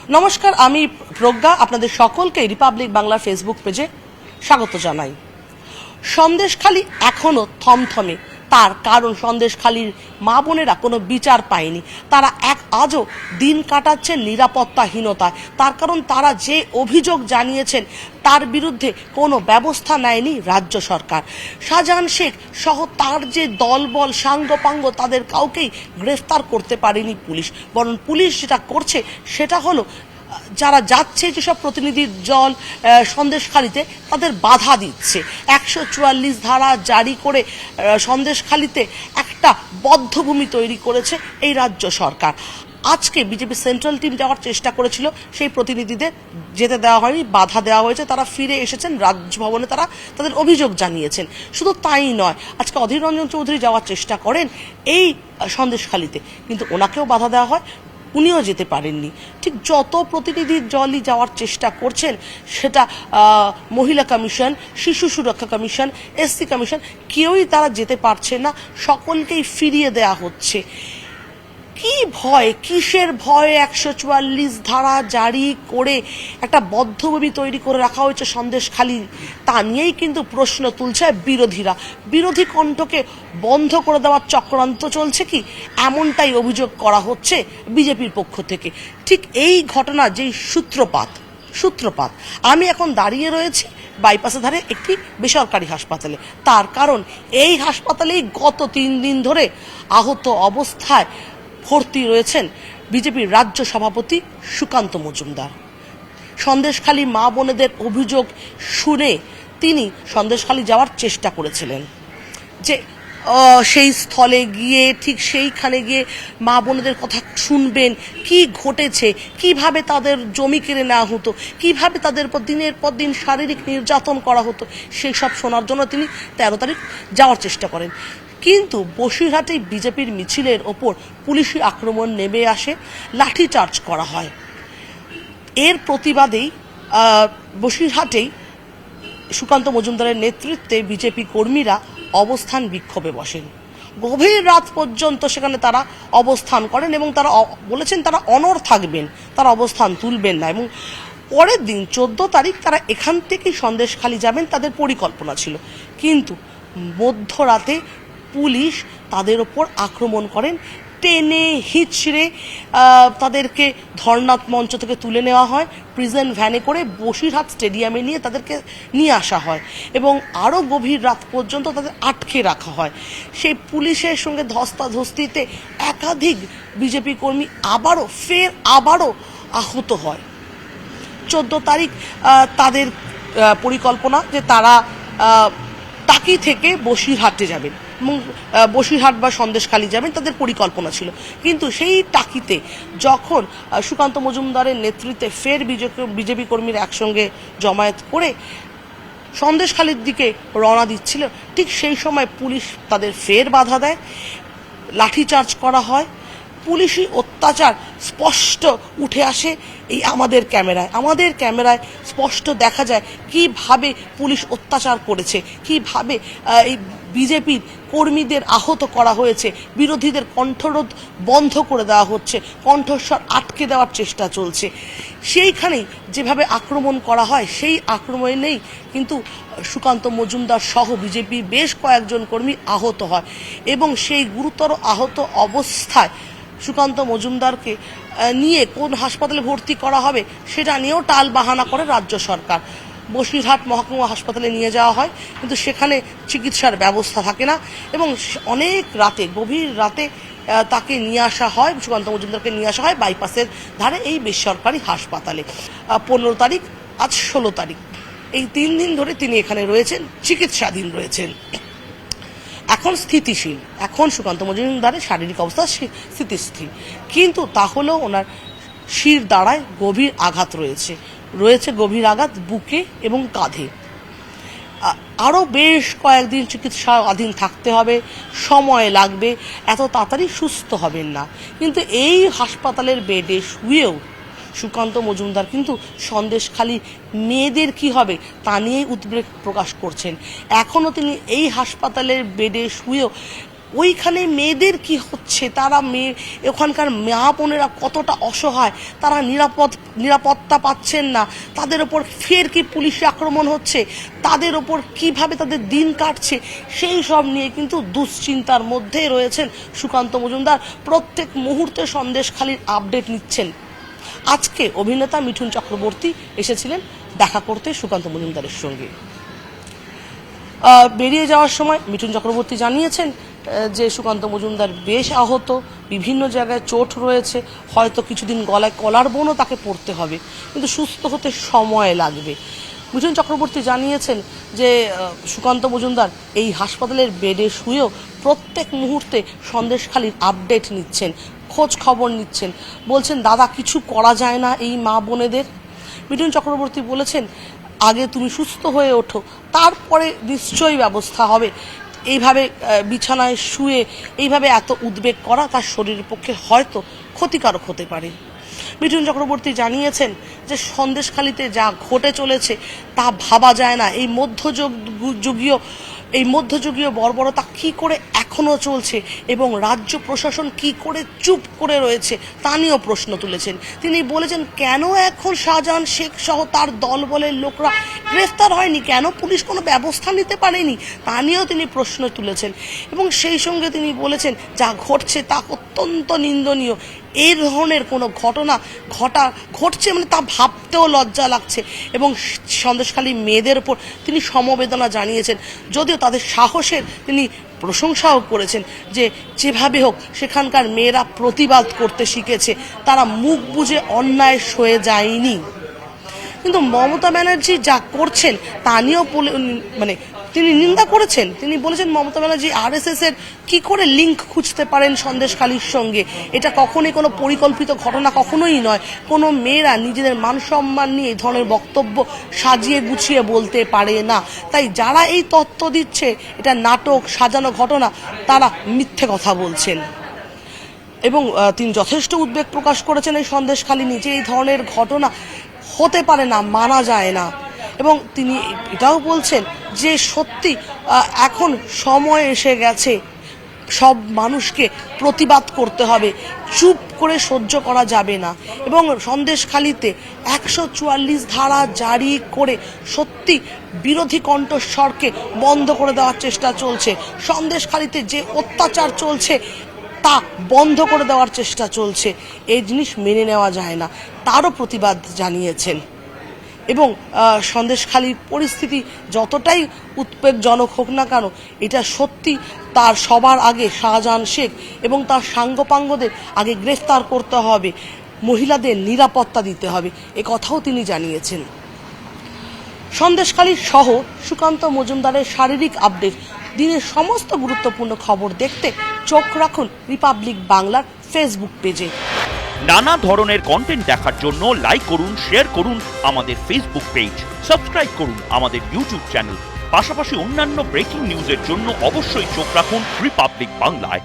নমস্কার, আমি প্রজ্ঞা। আপনাদের সকলকে রিপাবলিক বাংলা ফেসবুক পেজে স্বাগত জানাই। সন্দেশখালী এখনো থমথমে, তার কারণ সন্দেশখালীর মা বোনেরা কোনো বিচার পায়নি। তারা আজও দিন কাটাচ্ছেন নিরাপত্তাহীনতায়। তার কারণ তারা যে অভিযোগ জানিয়েছেন তার বিরুদ্ধে কোনো ব্যবস্থা নেয়নি রাজ্য সরকার। শাহজাহান শেখ সহ তার যে দলবল সাঙ্গপাঙ্গ তাদের কাউকেই গ্রেফতার করতে পারেনি পুলিশ। বরং পুলিশ যেটা করছে সেটা হলো যারা যাচ্ছে যেসব প্রতিনিধির দল সন্দেশখালীতে তাদের বাধা দিচ্ছে। 144 ধারা জারি করে সন্দেশখালীতে একটা বদ্ধভূমি তৈরি করেছে এই রাজ্য সরকার। আজকে বিজেপি সেন্ট্রাল টিম যাওয়ার চেষ্টা করেছিল, সেই প্রতিনিধিদের যেতে দেওয়া হয়নি, বাধা দেওয়া হয়েছে। তারা ফিরে এসেছেন রাজভবনে, তারা তাদের অভিযোগ জানিয়েছেন। শুধু তাই নয়, আজকে অধীর রঞ্জন চৌধুরী যাওয়ার চেষ্টা করেন এই সন্দেশখালীতে, কিন্তু ওনাকেও বাধা দেওয়া হয়, উনিও যেতে পারেননি। ঠিক যত প্রতিনিধির দলই যাওয়ার চেষ্টা করছেন, সেটা মহিলা কমিশন, শিশু সুরক্ষা কমিশন, এসসি কমিশন, কেউই তারা যেতে পারছে না, সকলকেই ফিরিয়ে দেয়া হচ্ছে। কি ভয়, কিসের ভয়ে 144 ধারা জারি করে একটা বদ্ধভূমি তৈরি করে রাখা হয়েছে সন্দেশখালী, তা নিয়েই কিন্তু প্রশ্ন তুলছে বিরোধীরা। বিরোধী কণ্ঠকে বন্ধ করে দেওয়ার চক্রান্ত চলছে কি, এমনটাই অভিযোগ করা হচ্ছে বিজেপির পক্ষ থেকে। ঠিক এই ঘটনা যেই সূত্রপাত আমি এখন দাঁড়িয়ে রয়েছি বাইপাসের ধারে একটি বেসরকারি হাসপাতালে। তার কারণ এই হাসপাতালেই গত 3 দিন ধরে আহত অবস্থায় ভর্তি রয়েছেন বিজেপির রাজ্য সভাপতি সুকান্ত মজুমদার। সন্দেশখালী মা বোনেদের অভিযোগ শুনে তিনি সন্দেশখালী যাওয়ার চেষ্টা করেছিলেন, যে সেই স্থলে গিয়ে ঠিক সেইখানে গিয়ে মা বোনেদের কথা শুনবেন, কি ঘটেছে, কিভাবে তাদের জমি কেড়ে নেওয়া হতো, কিভাবে তাদের দিনের পর দিন শারীরিক নির্যাতন করা হতো, সেই সব শোনার জন্য তিনি 13 তারিখ যাওয়ার চেষ্টা করেন। কিন্তু বসিরহাটে বিজেপির মিছিলের ওপর পুলিশি আক্রমণ নেমে আসে, লাঠিচার্জ করা হয়। এর প্রতিবাদেই বসিরহাটেই সুকান্ত মজুমদারের নেতৃত্বে বিজেপি কর্মীরা অবস্থান বিক্ষোভে বসেন। গভীর রাত পর্যন্ত সেখানে তারা অবস্থান করেন এবং তারা বলেছেন তারা অনড় থাকবেন, তারা অবস্থান তুলবেন না। এবং পরের দিন 14 তারিখ তারা এখান থেকেই সন্দেশখালী যাবেন, তাদের পরিকল্পনা ছিল। কিন্তু মধ্যরাতে পুলিশ তাদের ওপর আক্রমণ করেন, টেনে হিচড়ে তাদেরকে ধর্নার মঞ্চ থেকে তুলে নেওয়া হয়, প্রিজন ভ্যানে করে বসিরহাট স্টেডিয়ামে নিয়ে তাদেরকে নিয়ে আসা হয় এবং আরও গভীর রাত পর্যন্ত তাদের আটকে রাখা হয়। সেই পুলিশের সঙ্গে ধস্তাধস্তিতে একাধিক বিজেপি কর্মী আবারও আহত হয়। 14 তারিখ তাদের পরিকল্পনা যে তারা টাকি থেকে বসিরহাটে যাবেন এবং বসিরহাট বা সন্দেশখালী যাবেন, তাদের পরিকল্পনা ছিল। কিন্তু সেই টাকিতে যখন সুকান্ত মজুমদারের নেতৃত্বে ফের বিজেপি কর্মীরা একসঙ্গে জমায়েত করে সন্দেশখালীর দিকে রওনা দিচ্ছিল, ঠিক সেই সময় পুলিশ তাদের ফের বাধা দেয়, লাঠিচার্জ করা হয়। পুলিশি অত্যাচার স্পষ্ট উঠে আসে এই আমাদের ক্যামেরায় স্পষ্ট দেখা যায় কিভাবে পুলিশ অত্যাচার করেছে, কিভাবে এই বিজেপির কর্মীদের আহত করা হয়েছে, বিরোধীদের কণ্ঠরোধ বন্ধ করে দেওয়া হচ্ছে, কণ্ঠস্বর আটকে দেওয়ার চেষ্টা চলছে। সেইখানেই যেভাবে আক্রমণ করা হয়, সেই আক্রমণেই কিন্তু সুকান্ত মজুমদার সহ বিজেপির বেশ কয়েকজন কর্মী আহত হয় এবং সেই গুরুতর আহত অবস্থায় সুকান্ত মজুমদারকে নিয়ে কোন হাসপাতালে ভর্তি করা হবে সেটা নিয়েও টাল বাহানা করে রাজ্য সরকার। বসিরহাট মহকুমা হাসপাতালে নিয়ে যাওয়া হয়, কিন্তু সেখানে চিকিৎসার ব্যবস্থা থাকে না এবং অনেক রাতে, গভীর রাতে তাকে নিয়ে আসা হয়, সুকান্ত মজুমদারকে নিয়ে আসা হয় বাইপাসের ধারে এই বেসরকারি হাসপাতালে। 15 তারিখ, আজ 16 তারিখ, এই 3 দিন ধরে তিনি এখানে রয়েছেন, চিকিৎসাধীন রয়েছেন। এখন স্থিতিশীল, এখন সুকান্ত মজুমদারের শারীরিক অবস্থা স্থিতিস্থির, কিন্তু তাহলেও ওনার শির দাঁড়ায় গভীর আঘাত রয়েছে গভীর আঘাত বুকে এবং কাঁধে। আরও বেশ কয়েকদিন চিকিৎসাধীন থাকতে হবে, সময় লাগবে, এত তাড়াতাড়ি সুস্থ হবেন না। কিন্তু এই হাসপাতালের বেডে শুয়েও সুকান্ত মজুমদার কিন্তু সন্দেশখালী মেয়েদের কি হবে তা নিয়েই উদ্বেগ প্রকাশ করছেন। এখনও তিনি এই হাসপাতালের বেডে শুয়েও ওইখানে মেয়েদের কি হচ্ছে, তারা ওখানকার মা বোনেরা কতটা অসহায়, তারা নিরাপত্তা পাচ্ছেন না, তাদের ওপর ফের কি পুলিশি আক্রমণ হচ্ছে, তাদের ওপর কিভাবে তাদের দিন কাটছে, সেই সব নিয়ে কিন্তু দুশ্চিন্তার মধ্যে রয়েছেন সুকান্ত মজুমদার। প্রত্যেক মুহূর্তে সন্দেশখালির আপডেট নিচ্ছেন। আজকে অভিনেতা মিঠুন চক্রবর্তী এসেছিলেন দেখা করতে সুকান্ত মজুমদারের সঙ্গে। বেরিয়ে যাওয়ার সময় মিঠুন চক্রবর্তী জানিয়েছেন যে সুকান্ত মজুমদার বেশ আহত, বিভিন্ন জায়গায় চোট রয়েছে, হয়তো কিছুদিন গলায় কলার বোনও তাকে পড়তে হবে, কিন্তু সুস্থ হতে সময় লাগবে। মিঠুন চক্রবর্তী জানিয়েছেন যে সুকান্ত মজুমদার এই হাসপাতালের বেডে শুয়েও প্রত্যেক মুহূর্তে সন্দেশখালির আপডেট নিচ্ছেন, খোঁজ খবর নিচ্ছেন। বলছেন দাদা কিছু করা যায় না এই মা বোনেদের। মিঠুন চক্রবর্তী বলেছেন আগে তুমি সুস্থ হয়ে ওঠো, তারপরে নিশ্চয়ই ব্যবস্থা হবে। এইভাবে বিছানায় শুয়ে এইভাবে এত উদ্বেগ করা তার শরীরের পক্ষে হয়তো ক্ষতিকারক হতে পারে। মিঠুন চক্রবর্তী জানিয়েছেন যে সন্দেশখালিতে যা ঘটে চলেছে তা ভাবা যায় না। এই মধ্যযুগীয় বর্বরতা কি করে এখনো চলছে এবং রাজ্য প্রশাসন কি করে চুপ করে রয়েছে তা নিয়েও প্রশ্ন তুলেছেন। তিনি বলেছেন কেন এখন শাহজাহান শেখ সহ তার দলবলের লোকরা গ্রেফতার হয়নি, কেন পুলিশ কোনো ব্যবস্থা নিতে পারেনি তা নিয়েও তিনি প্রশ্ন তুলেছেন। এবং সেই সঙ্গে তিনি বলেছেন যা ঘটছে তা অত্যন্ত নিন্দনীয়। এই ধরনের কোনো ঘটনা ঘটছে মানে তা ভাবতেও লজ্জা লাগছে। এবং সন্দেশখালী মেয়েদের উপর তিনি সমবেদনা জানিয়েছেন, যদিও তাদের সাহসের তিনি প্রশংসাও করেছেন যে যেভাবে হোক সেখানকার মেয়েরা প্রতিবাদ করতে শিখেছে, তারা মুখ বুজে অন্যায় সয়ে যায়নি। কিন্তু মমতা ব্যানার্জি যা করছেন তা নিয়েও তিনি নিন্দা করেছেন। তিনি বলেছেন মমতা ব্যানার্জি RSS এর কি করে লিঙ্ক খুঁজতে পারেন সন্দেশখালির সঙ্গে, এটা কখনোই কোনো পরিকল্পিত ঘটনা কখনোই নয়। কোনো মেয়েরা নিজেদের মান সম্মান নিয়ে এই ধরনের বক্তব্য সাজিয়ে গুছিয়ে বলতে পারে না। তাই যারা এই তথ্য দিচ্ছে এটা নাটক, সাজানো ঘটনা, তারা মিথ্যে কথা বলছেন। এবং তিনি যথেষ্ট উদ্বেগ প্রকাশ করেছেন এই সন্দেশখালি নিয়ে, যে এই ধরনের ঘটনা হতে পারে না, মানা যায় না। এবং তিনি এটাও বলছেন যে সত্যি এখন সময় এসে গেছে, সব মানুষকে প্রতিবাদ করতে হবে, চুপ করে সহ্য করা যাবে না। এবং সন্দেশখালিতে 144 ধারা জারি করে সত্যি বিরোধী কণ্ঠস্বরকে বন্ধ করে দেওয়ার চেষ্টা চলছে। সন্দেশখালিতে যে অত্যাচার চলছে তা বন্ধ করে দেওয়ার চেষ্টা চলছে, এই জিনিস মেনে নেওয়া যায় না, তারও প্রতিবাদ জানিয়েছেন। এবং সন্দেশখালির পরিস্থিতি যতটাই উদ্বেগজনক হোক না কেন, এটা সত্যি তার সবার আগে শাহজাহান শেখ এবং তার সাঙ্গপাঙ্গদের আগে গ্রেফতার করতে হবে, মহিলাদের নিরাপত্তা দিতে হবে, এ কথাও তিনি জানিয়েছেন। সন্দেশখালি সহ সুকান্ত মজুমদারের শারীরিক আপডেট, দিনের সমস্ত গুরুত্বপূর্ণ খবর দেখতে চোখ রাখুন রিপাবলিক বাংলার ফেসবুক পেজে। নানা ধরনের কন্টেন্ট দেখার জন্য লাইক করুন, শেয়ার করুন আমাদের ফেসবুক পেজ, সাবস্ক্রাইব করুন আমাদের ইউটিউব চ্যানেল। পাশাপাশি অন্যান্য ব্রেকিং নিউজের জন্য অবশ্যই চোখ রাখুন রিপাবলিক বাংলায়।